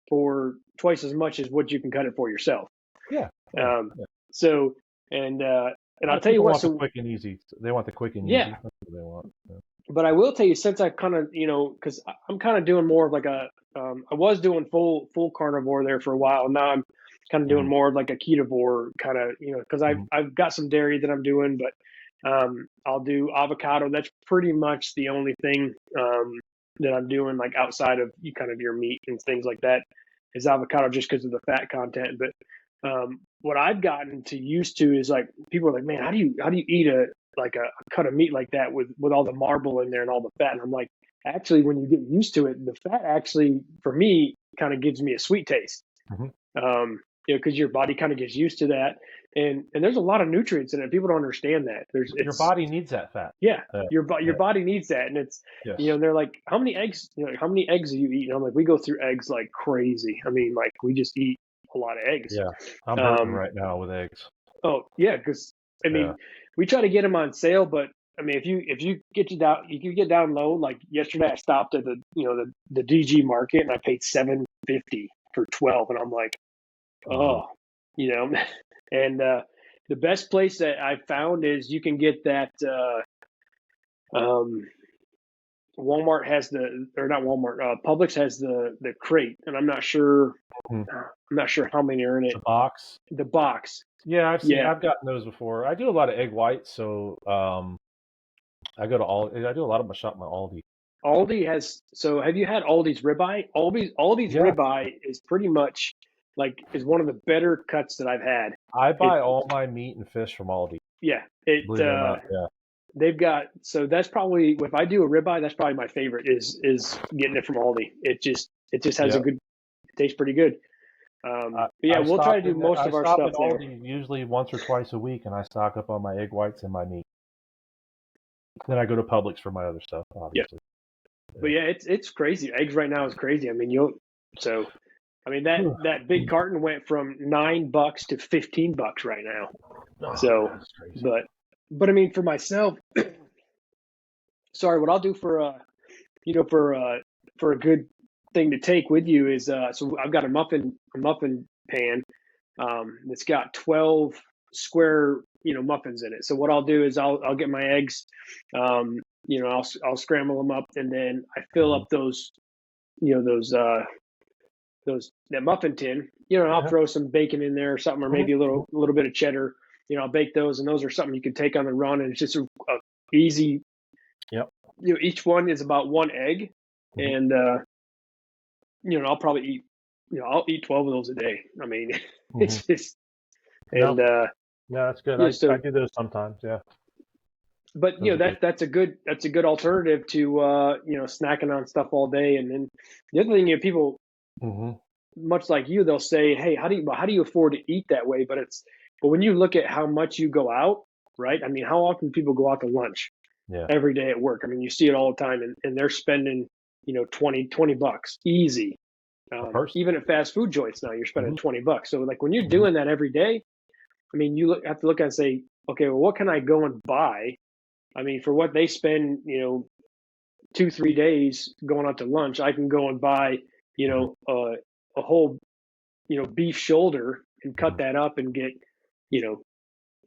[SPEAKER 3] for twice as much as what you can cut it for yourself.
[SPEAKER 4] Yeah. Yeah.
[SPEAKER 3] Um,
[SPEAKER 4] Yeah.
[SPEAKER 3] so and I'll
[SPEAKER 4] Yeah,
[SPEAKER 3] tell you
[SPEAKER 4] people
[SPEAKER 3] what.
[SPEAKER 4] want the
[SPEAKER 3] So
[SPEAKER 4] quick and easy. They want the quick and easy.
[SPEAKER 3] yeah,
[SPEAKER 4] That's what they want. Yeah.
[SPEAKER 3] but I will tell you, since I kind of because I'm kind of doing more of like I was doing full carnivore there for a while. Now I'm kind of doing
[SPEAKER 4] Hmm.
[SPEAKER 3] more of like a ketovore kind of because
[SPEAKER 4] Hmm.
[SPEAKER 3] I've got some dairy that I'm doing, but I'll do avocado. That's pretty much the only thing that I'm doing like outside of your meat and things like that is avocado just because of the fat content. But what I've gotten to used to is like people are like, man, how do you eat a cut of meat like that with all the marble in there and all the fat? And I'm like, actually, when you get used to it, the fat actually for me kind of gives me a sweet taste.
[SPEAKER 4] Hmm.
[SPEAKER 3] Because your body kind of gets used to that, and there's a lot of nutrients in it. People don't understand that.
[SPEAKER 4] Your body needs that fat.
[SPEAKER 3] Yeah,
[SPEAKER 4] Yeah.
[SPEAKER 3] your
[SPEAKER 4] Yeah.
[SPEAKER 3] body needs that, and it's
[SPEAKER 4] Yes.
[SPEAKER 3] and they're like, how many eggs? How many eggs do you eat? And I'm like, we go through eggs like crazy. I mean, like we just eat a lot of eggs.
[SPEAKER 4] Yeah. I'm hurting
[SPEAKER 3] Um,
[SPEAKER 4] right now with eggs.
[SPEAKER 3] oh yeah, because I
[SPEAKER 4] Yeah.
[SPEAKER 3] mean, we try to get them on sale, but I mean, if you get down low. Like yesterday, I stopped at the DG market and I paid $7.50 for 12, and I'm like,
[SPEAKER 4] Hmm.
[SPEAKER 3] oh, you know, and the best place that I found is you can get that. Um, Walmart has or not Walmart. Publix has the crate, and I'm not sure.
[SPEAKER 4] Hmm.
[SPEAKER 3] I'm not sure how many are in it.
[SPEAKER 4] The box.
[SPEAKER 3] The box.
[SPEAKER 4] Yeah,
[SPEAKER 3] Yeah,
[SPEAKER 4] I've gotten those before. I do a lot of egg whites, so I go to Aldi. I do a lot of my shop at my Aldi.
[SPEAKER 3] Aldi has. So have you had Aldi's ribeye? Aldi's
[SPEAKER 4] Yeah,
[SPEAKER 3] ribeye is pretty much is one of the better cuts that I've had.
[SPEAKER 4] I
[SPEAKER 3] It
[SPEAKER 4] buy all my meat and fish from Aldi.
[SPEAKER 3] yeah. It
[SPEAKER 4] Believe it or not. Yeah.
[SPEAKER 3] they've got so that's probably if I do a ribeye, that's probably my favorite is getting it from Aldi. It just has a
[SPEAKER 4] Yeah.
[SPEAKER 3] good it tastes pretty good. But yeah, we'll try to do most
[SPEAKER 4] I
[SPEAKER 3] of our
[SPEAKER 4] stop
[SPEAKER 3] stuff
[SPEAKER 4] at
[SPEAKER 3] there.
[SPEAKER 4] Aldi usually once or twice a week, and I stock up on my egg whites and my meat. Then I go to Publix for my other stuff,
[SPEAKER 3] Yeah.
[SPEAKER 4] obviously.
[SPEAKER 3] But yeah, it's crazy. Eggs right now is crazy. I mean, so I mean, that big carton went from $9 to $15 right now.
[SPEAKER 4] Oh,
[SPEAKER 3] So,
[SPEAKER 4] that's crazy.
[SPEAKER 3] but I mean, for myself, sorry, what I'll do for for a good thing to take with you is so I've got a muffin pan that's got 12 square muffins in it. So what I'll do is I'll get my eggs, I'll scramble them up, and then I fill up those that muffin tin. I'll throw some bacon in there or something, or maybe a little bit of cheddar. I'll bake those, and those are something you can take on the run, and it's just a easy.
[SPEAKER 4] Yep.
[SPEAKER 3] Each one is about one egg, and I'll probably eat. I'll eat 12 of those a day. I mean, it's just and
[SPEAKER 4] yeah, that's good. I do those sometimes. Yeah.
[SPEAKER 3] But that's a good alternative to snacking on stuff all day. And then the other thing, people much like you, they'll say, hey, how do you afford to eat that way? But when you look at how much you go out, right? I mean, how often people go out to lunch every day at work? I mean, you see it all the time, and they're spending $20 easy. Even at fast food joints now, you're spending $20. So like when you're doing that every day, I mean, you have to look and say, okay, well, what can I go and buy? I mean, for what they spend, 2-3 days going out to lunch, I can go and buy, a whole, beef shoulder and cut that up and get,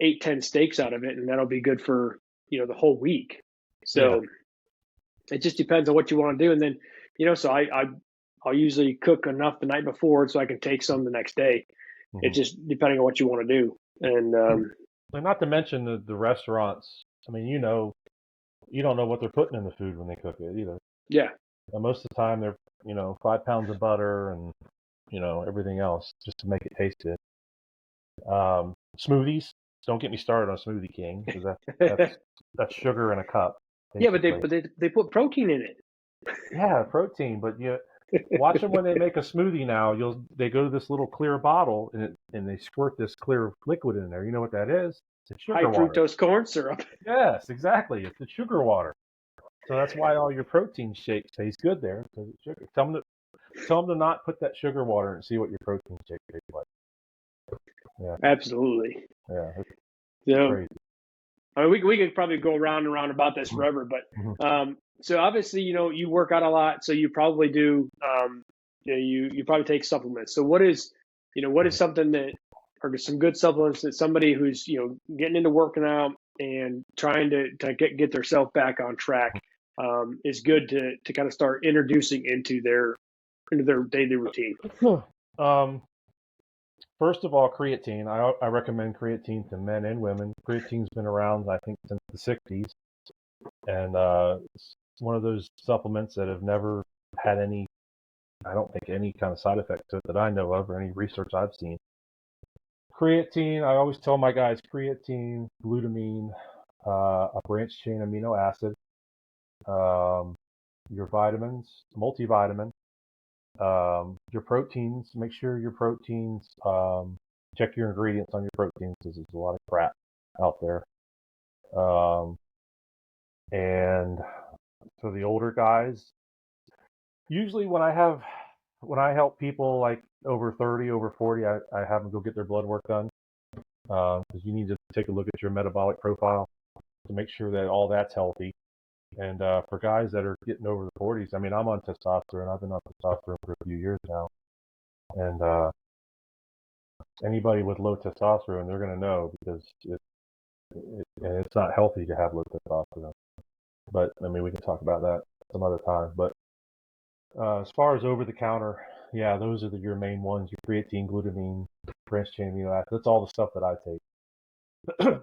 [SPEAKER 3] 8-10 steaks out of it, and that'll be good for, the whole week. So it just depends on what you want to do. And then, so I'll usually cook enough the night before so I can take some the next day. It just depending on what you want to do. And
[SPEAKER 4] not to mention the restaurants. I mean, you don't know what they're putting in the food when they cook it either.
[SPEAKER 3] Yeah.
[SPEAKER 4] And most of the time they're 5 pounds of butter and everything else just to make it taste good. Smoothies. Don't get me started on Smoothie King, because that's sugar in a cup. Basically.
[SPEAKER 3] Yeah, but they put protein in it.
[SPEAKER 4] Yeah, protein. But watch them when they make a smoothie now. They go to this little clear bottle and they squirt this clear liquid in there. You know what that is? It's sugar
[SPEAKER 3] high
[SPEAKER 4] water.
[SPEAKER 3] fructose corn syrup.
[SPEAKER 4] Yes, exactly. It's the sugar water. So that's why all your protein shakes taste good there, because it's sugar. Tell them to not put that sugar water and see what your protein shake tastes like. Yeah.
[SPEAKER 3] Absolutely.
[SPEAKER 4] Yeah.
[SPEAKER 3] So,
[SPEAKER 4] crazy.
[SPEAKER 3] I mean, we could probably go round and round about this forever, but so obviously, you work out a lot, so you probably do, you probably take supplements. So what is something that, or some good supplements that somebody who's, getting into working out and trying to get themselves back on track, is good to kind of start introducing into their daily routine?
[SPEAKER 4] First of all, creatine. I recommend creatine to men and women. Creatine's been around, I think, since the 60s. And it's one of those supplements that have never had I don't think any kind of side effect to it that I know of, or any research I've seen. Creatine, I always tell my guys, creatine, glutamine, a branched chain amino acid, your vitamins, multivitamin, your proteins. Make sure your proteins, check your ingredients on your proteins, because there's a lot of crap out there. And for the older guys, usually when I help people like over 30, over 40, I have them go get their blood work done, because you need to take a look at your metabolic profile to make sure that all that's healthy. And for guys that are getting over the 40s, I mean, I'm on testosterone. I've been on testosterone for a few years now. And anybody with low testosterone, they're going to know, because it's not healthy to have low testosterone. But, I mean, we can talk about that some other time. But as far as over-the-counter, yeah, those are your main ones. Your creatine, glutamine, branched chain amino acids. That's all the stuff that I take.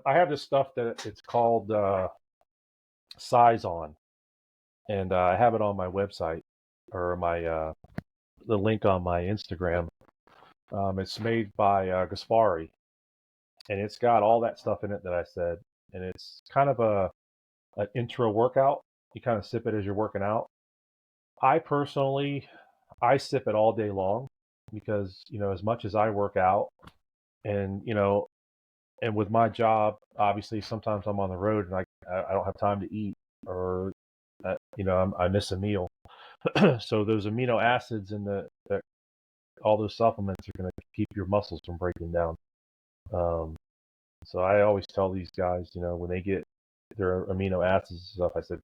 [SPEAKER 4] I have this stuff that it's called Size On, and I have it on my website, or the link on my Instagram. It's made by Gaspari, and it's got all that stuff in it that I said, and it's kind of an intro workout. You kind of sip it as you're working out. I personally, I sip it all day long, because as much as I work out, and and with my job, obviously sometimes I'm on the road and I don't have time to eat, or I miss a meal. So those amino acids in the all those supplements are going to keep your muscles from breaking down. So I always tell these guys, when they get their amino acids and stuff, I said,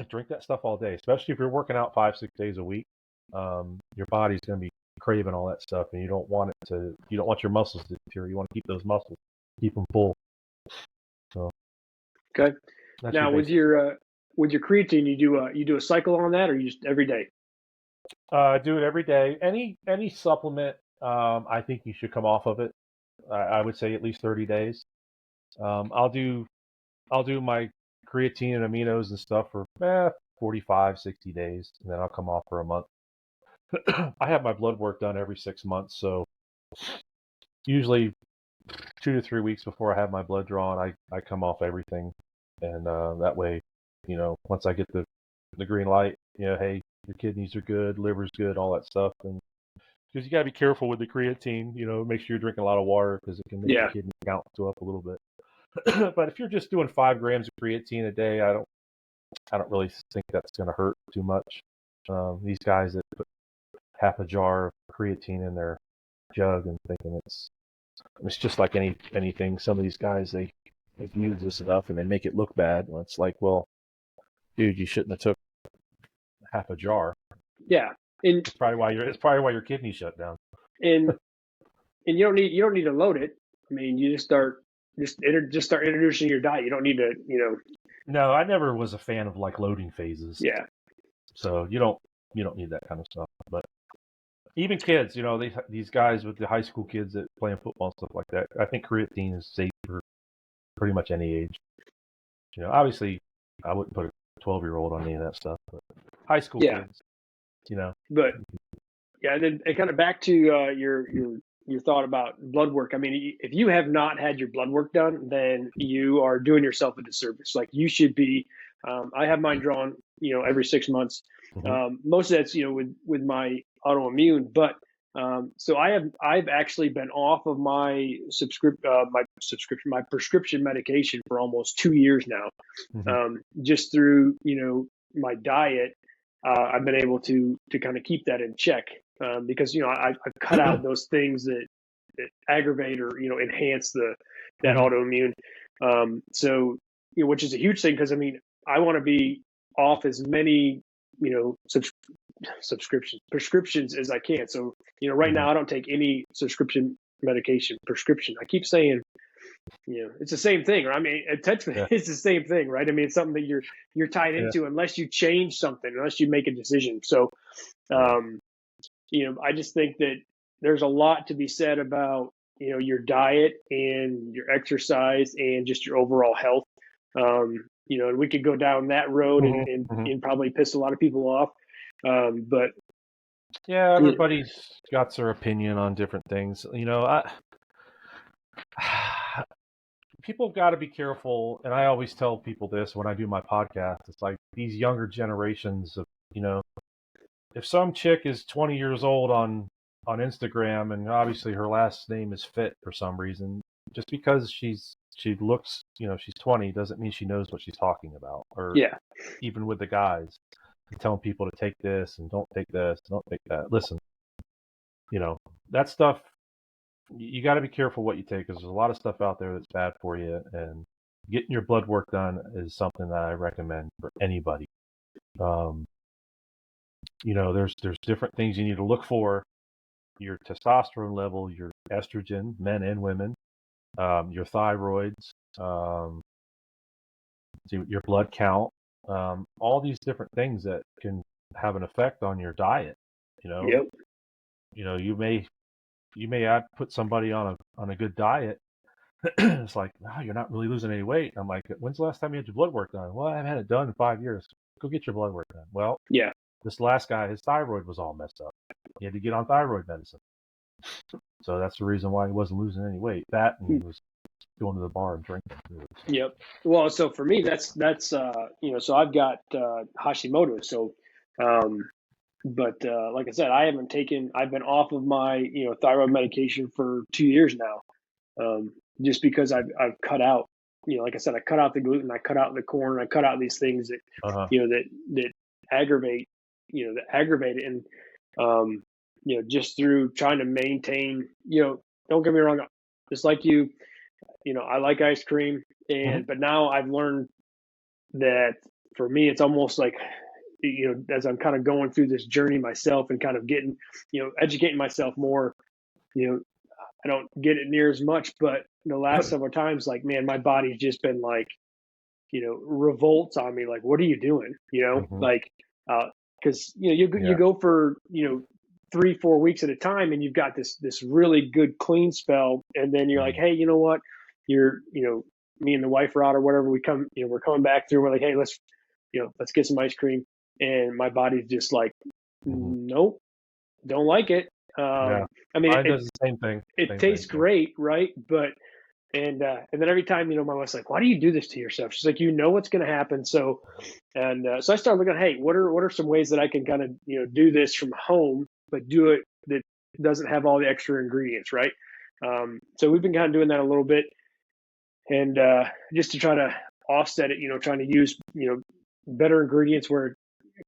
[SPEAKER 4] drink that stuff all day, especially if you're working out 5-6 days a week. Your body's going to be craving all that stuff, and you don't want your muscles to deteriorate. You want to keep those muscles, keep them full. So
[SPEAKER 3] okay. Now with your creatine, you do a cycle on that, or you just every day?
[SPEAKER 4] I do it every day. Any supplement, I think you should come off of it. I would say at least 30 days. I'll do my creatine and aminos and stuff for 45, 60 days, and then I'll come off for a month. I have my blood work done every 6 months, so usually 2 to 3 weeks before I have my blood drawn, I come off everything, and that way, once I get the green light, hey, your kidneys are good, liver's good, all that stuff, and because you gotta be careful with the creatine, make sure you're drinking a lot of water because it can make your kidney count go up a little bit. But if you're just doing 5 grams of creatine a day, I don't really think that's going to hurt too much. These guys that put half a jar of creatine in their jug and thinking it's just like anything. Some of these guys they use this stuff and they make it look bad. Well, it's like, well, dude, you shouldn't have took half a jar.
[SPEAKER 3] Yeah, and
[SPEAKER 4] it's probably why your kidney shut down.
[SPEAKER 3] And you don't need to load it. I mean, you just start introducing your diet. You don't need to,
[SPEAKER 4] No, I never was a fan of like loading phases.
[SPEAKER 3] Yeah.
[SPEAKER 4] So you don't need that kind of stuff. But even kids, these guys with the high school kids that playing football and stuff like that, I think creatine is safe for pretty much any age. Obviously, I wouldn't put a 12-year-old on any of that stuff, but high school kids,
[SPEAKER 3] But yeah, and then kind of back to your thought about blood work. I mean, if you have not had your blood work done, then you are doing yourself a disservice. Like you should be. I have mine drawn, every 6 months.
[SPEAKER 4] Mm-hmm.
[SPEAKER 3] Most of that's, with my autoimmune, but so I've actually been off of my prescription medication for almost 2 years now.
[SPEAKER 4] Mm-hmm.
[SPEAKER 3] Just through, my diet, I've been able to kind of keep that in check. Because I've cut out those things that aggravate or enhance that
[SPEAKER 4] Mm-hmm.
[SPEAKER 3] autoimmune. So which is a huge thing because I mean I want to be off as many prescriptions as I can. So right
[SPEAKER 4] Mm-hmm.
[SPEAKER 3] now I don't take any prescription. I keep saying it's the same thing. Or I mean, technically it's the same thing, right? I mean, it's something that you're tied into unless you change something, unless you make a decision. So. I just think that there's a lot to be said about, your diet and your exercise and just your overall health. And we could go down that road and probably piss a lot of people off. But
[SPEAKER 4] yeah, everybody's got their opinion on different things. People got to be careful. And I always tell people this when I do my podcast. It's like these younger generations of, if some chick is 20 years old on Instagram and obviously her last name is Fit for some reason, just because she looks, she's 20 doesn't mean she knows what she's talking about. Or even with the guys, telling people to take this and don't take this, don't take that. Listen, that stuff, you got to be careful what you take because there's a lot of stuff out there that's bad for you. And getting your blood work done is something that I recommend for anybody. There's different things you need to look for: your testosterone level, your estrogen, men and women, your thyroids, your blood count, all these different things that can have an effect on your diet.
[SPEAKER 3] Yep.
[SPEAKER 4] You may put somebody on a good diet. It's like, you're not really losing any weight. I'm like, when's the last time you had your blood work done? Well, I haven't had it done in 5 years. Go get your blood work done. Well, this last guy, his thyroid was all messed up. He had to get on thyroid medicine. So that's the reason why he wasn't losing any weight. That and he was going to the bar and drinking.
[SPEAKER 3] Yep. Well, so for me, that's so I've got Hashimoto's. So, but like I said, I've been off of my thyroid medication for 2 years now, just because I've cut out. Like I said, I cut out the gluten, I cut out the corn, I cut out these things that that aggravate it. And just through trying to maintain, don't get me wrong, just like you, I like ice cream, but now I've learned that for me, it's almost like, as I'm kind of going through this journey myself and kind of getting, educating myself more, I don't get it near as much, but the last several times, like, man, my body's just been like, revolts on me. Like, what are you doing? Like, cause you go for, 3-4 weeks at a time and you've got this really good clean spell. And then you're like, hey, you know what? Me and the wife are out or whatever. We're coming back through. We're like, hey, let's get some ice cream. And my body's just like, nope, don't like it.
[SPEAKER 4] Yeah.
[SPEAKER 3] I mean,
[SPEAKER 4] Mine does the same thing.
[SPEAKER 3] It tastes great, right? But and then every time, my wife's like, "Why do you do this to yourself?" She's like, what's going to happen." So I started looking, hey, what are some ways that I can kind of do this from home, but do it that doesn't have all the extra ingredients, right? So we've been kind of doing that a little bit, and just to try to offset it, trying to use better ingredients where,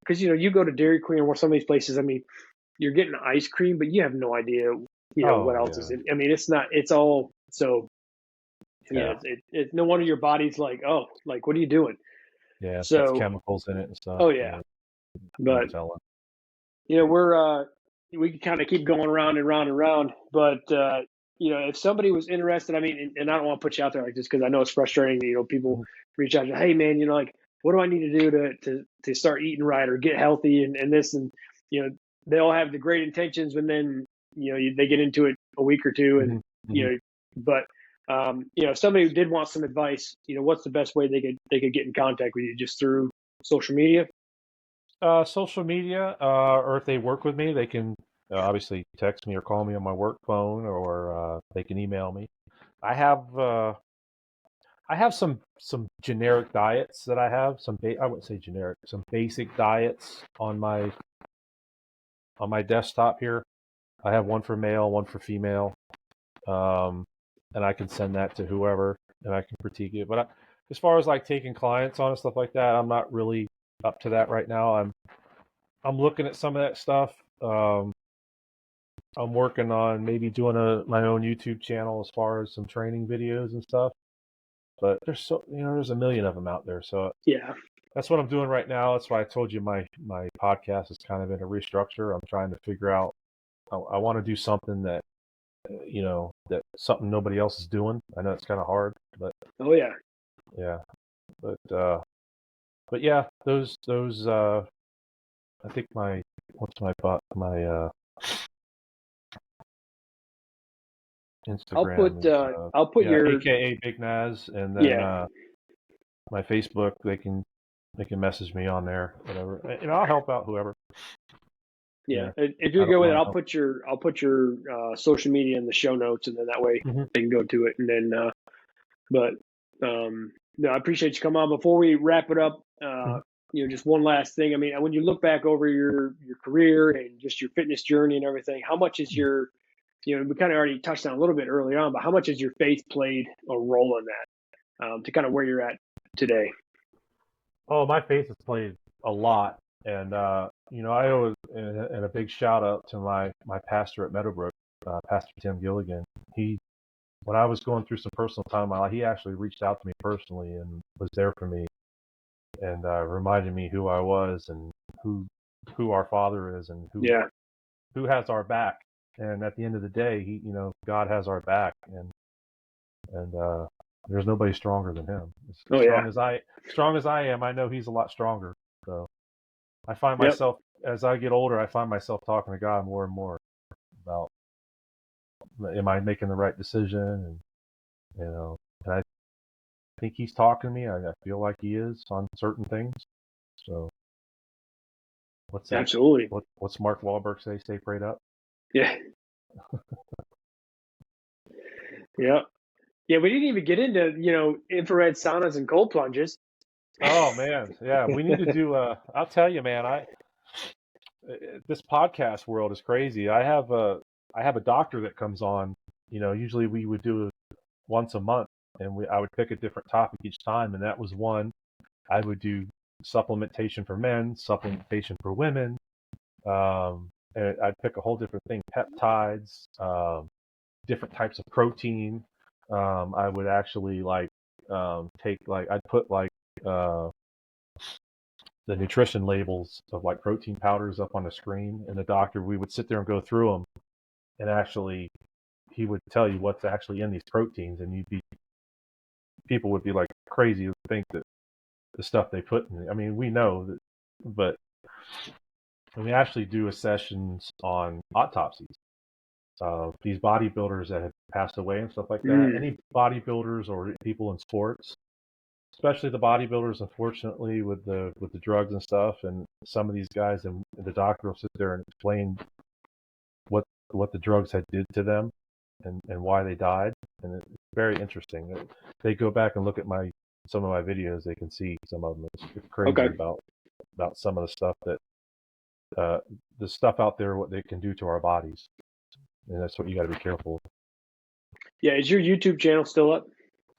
[SPEAKER 3] because you go to Dairy Queen or some of these places, I mean, you're getting ice cream, but you have no idea, what else is in. I mean, it's all so.
[SPEAKER 4] Yeah,
[SPEAKER 3] it's no wonder your body's like, oh, like, what are you doing?
[SPEAKER 4] Yeah, it's
[SPEAKER 3] So
[SPEAKER 4] got chemicals in it and stuff.
[SPEAKER 3] oh yeah, but we can kind of keep going around and round and round. But if somebody was interested, I mean, and I don't want to put you out there like this because I know it's frustrating. People reach out to, hey man, like, what do I need to do to start eating right or get healthy and this and they all have the great intentions, and then they get into it a week or two, and but if somebody did want some advice, what's the best way they could get in contact with you? Just through social media?
[SPEAKER 4] Social media, or if they work with me, they can obviously text me or call me on my work phone, or they can email me. I have some generic diets that I have. I wouldn't say generic, some basic diets on my desktop here. I have one for male, one for female, and I can send that to whoever, and I can critique it. But as far as like taking clients on and stuff like that, I'm not really up to that right now. I'm looking at some of that stuff. I'm working on maybe doing my own YouTube channel as far as some training videos and stuff. But there's a million of them out there. So
[SPEAKER 3] yeah,
[SPEAKER 4] that's what I'm doing right now. That's why I told you my podcast is kind of in a restructure. I'm trying to figure out. I want to do something that that's something nobody else is doing. I know it's kind of hard, but
[SPEAKER 3] oh yeah,
[SPEAKER 4] but yeah, those I think what's my Instagram.
[SPEAKER 3] I'll put your
[SPEAKER 4] AKA Big Naz, and then my Facebook. They can message me on there, whatever. I'll help out whoever.
[SPEAKER 3] Yeah, if you're good with it, I'll put your social media in the show notes, and then that way they can go to it. And then, no, I appreciate you coming on. Before we wrap it up, just one last thing. I mean, when you look back over your career and just your fitness journey and everything, how much is your, we kind of already touched on a little bit early on, but how much has your faith played a role in that, to kind of where you're at today?
[SPEAKER 4] Oh, my faith has played a lot. And, I owe and a big shout out to my pastor at Meadowbrook, Pastor Tim Gilligan. When I was going through some personal time in my life, he actually reached out to me personally and was there for me and reminded me who I was and who our Father is and who has our back. And at the end of the day, God has our back, and there's nobody stronger than Him. Strong as I am, I know He's a lot stronger. So I find myself, as I get older, I find myself talking to God more and more about, am I making the right decision? And, and I think He's talking to me. I feel like He is on certain things. So what's that?
[SPEAKER 3] Absolutely.
[SPEAKER 4] What's Mark Wahlberg say? Stay prayed up.
[SPEAKER 3] Yeah. Yeah. Yeah. We didn't even get into, infrared saunas and cold plunges.
[SPEAKER 4] Oh man. Yeah. We need to do, I'll tell you, man, this podcast world is crazy. I have a doctor that comes on, usually we would do it once a month, and I would pick a different topic each time. And that was one. I would do supplementation for men, supplementation for women, and I'd pick a whole different thing: peptides, different types of protein. I would actually take I'd put the nutrition labels of like protein powders up on the screen, and the doctor, we would sit there and go through them, and actually he would tell you what's actually in these proteins, and people would be like crazy to think that the stuff they put in. I mean, we know that, but we actually do sessions on autopsies of these bodybuilders that have passed away and stuff like that. Any bodybuilders or people in sports, especially the bodybuilders, unfortunately, with the drugs and stuff, and some of these guys, and the doctor will sit there and explain what the drugs had did to them and why they died, and it's very interesting. They go back and look at some of my videos, they can see some of them. It's crazy about some of the stuff that the stuff out there, what they can do to our bodies, and that's what you got to be careful of.
[SPEAKER 3] Yeah, is your YouTube channel still up?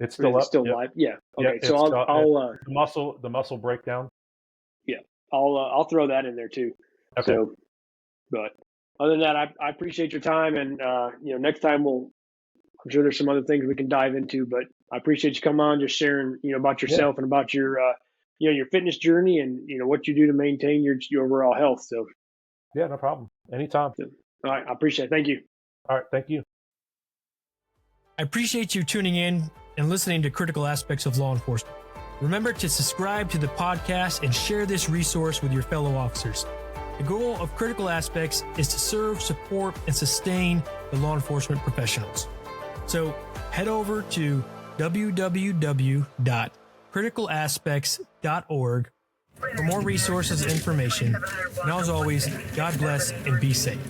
[SPEAKER 4] It's still up.
[SPEAKER 3] Still live? Yeah. Okay. So I'll
[SPEAKER 4] the muscle breakdown.
[SPEAKER 3] Yeah, I'll throw that in there too.
[SPEAKER 4] Okay.
[SPEAKER 3] So, but other than that, I appreciate your time, and next time I'm sure there's some other things we can dive into, but I appreciate you coming on, just sharing, about yourself and about your, your fitness journey, and what you do to maintain your overall health. So,
[SPEAKER 4] yeah, no problem. Anytime.
[SPEAKER 3] So, all right, I appreciate it. Thank you.
[SPEAKER 4] All right, thank you.
[SPEAKER 1] I appreciate you tuning in and listening to Critical Aspects of Law Enforcement. Remember to subscribe to the podcast and share this resource with your fellow officers. The goal of Critical Aspects is to serve, support, and sustain the law enforcement professionals. So head over to www.criticalaspects.org for more resources and information. And as always, God bless and be safe.